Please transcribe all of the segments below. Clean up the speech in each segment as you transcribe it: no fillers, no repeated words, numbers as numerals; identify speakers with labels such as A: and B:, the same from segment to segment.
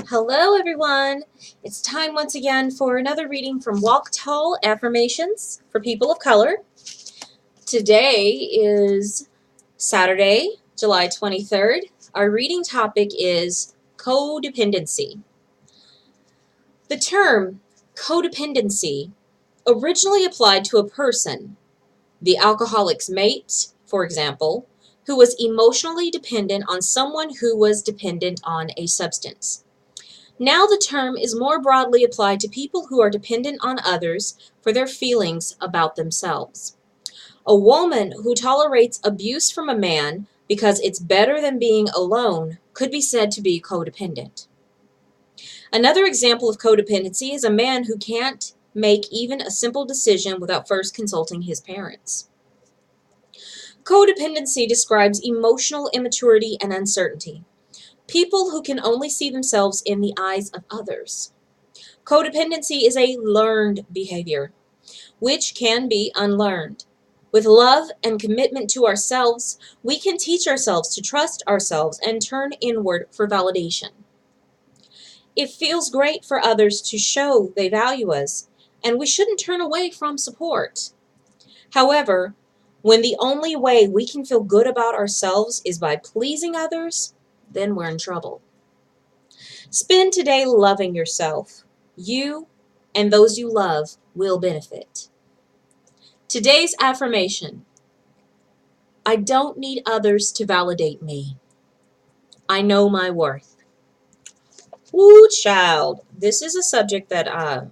A: Hello everyone! It's time once again for another reading from Walk Tall Affirmations for People of Color. Today is Saturday, July 23rd. Our reading topic is codependency. The term codependency originally applied to a person, the alcoholic's mate, for example, who was emotionally dependent on someone who was dependent on a substance. Now the term is more broadly applied to people who are dependent on others for their feelings about themselves. A woman who tolerates abuse from a man because it's better than being alone could be said to be codependent. Another example of codependency is a man who can't make even a simple decision without first consulting his parents. Codependency describes emotional immaturity and uncertainty. People who can only see themselves in the eyes of others. Codependency is a learned behavior, which can be unlearned. With love and commitment to ourselves, we can teach ourselves to trust ourselves and turn inward for validation. It feels great for others to show they value us, and we shouldn't turn away from support. However, when the only way we can feel good about ourselves is by pleasing others, then we're in trouble. Spend today loving yourself. You and those you love will benefit. Today's affirmation: I don't need others to validate me. I know my worth. Ooh, child. This is a subject that I've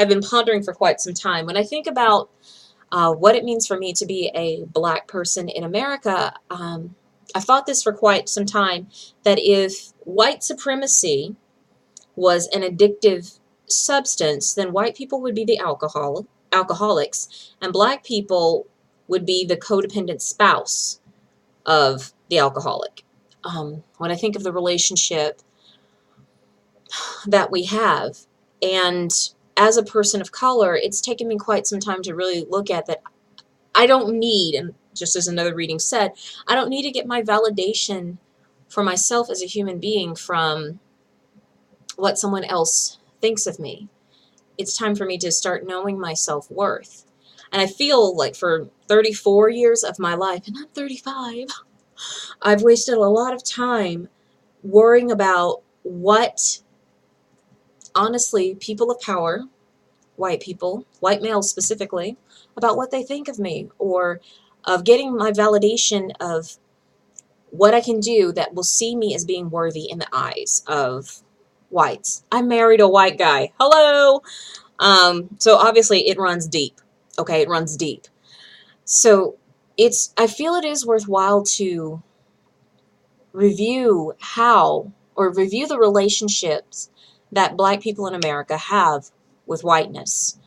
A: been pondering for quite some time. When I think about what it means for me to be a Black person in America, I've thought this for quite some time, that if white supremacy was an addictive substance, then white people would be the alcoholics, and Black people would be the codependent spouse of the alcoholic. When I think of the relationship that we have, and as a person of color, it's taken me quite some time to really look at that. I don't need, and just as another reading said, I don't need to get my validation for myself as a human being from what someone else thinks of me. It's time for me to start knowing my self-worth. And I feel like for 34 years of my life, and I'm 35, I've wasted a lot of time worrying about what, honestly, people of power, white people, white males specifically, about what they think of me, or of getting my validation of what I can do that will see me as being worthy in the eyes of whites. I married a white guy. Hello! So obviously it runs deep. Okay, it runs deep. So I feel it is worthwhile to review the relationships that Black people in America have with whiteness,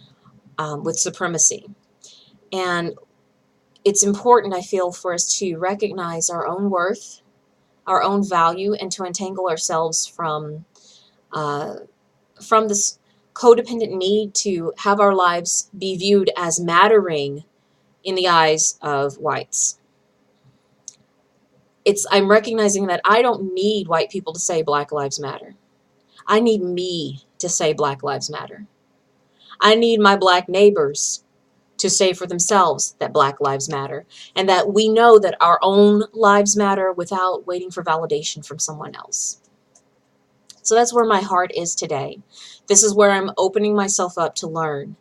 A: with supremacy. And it's important, I feel, for us to recognize our own worth, our own value, and to untangle ourselves from this codependent need to have our lives be viewed as mattering in the eyes of whites. I'm recognizing that I don't need white people to say Black Lives Matter. I need me to say Black Lives Matter. I need my Black neighbors to say for themselves that Black Lives Matter, and that we know that our own lives matter without waiting for validation from someone else. So that's where my heart is today. This is where I'm opening myself up to learn,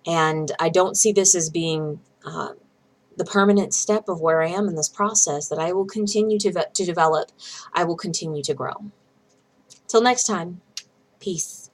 A: and I don't see this as being the permanent step of where I am in this process, that I will continue to develop. I will continue to grow. Till next time, peace.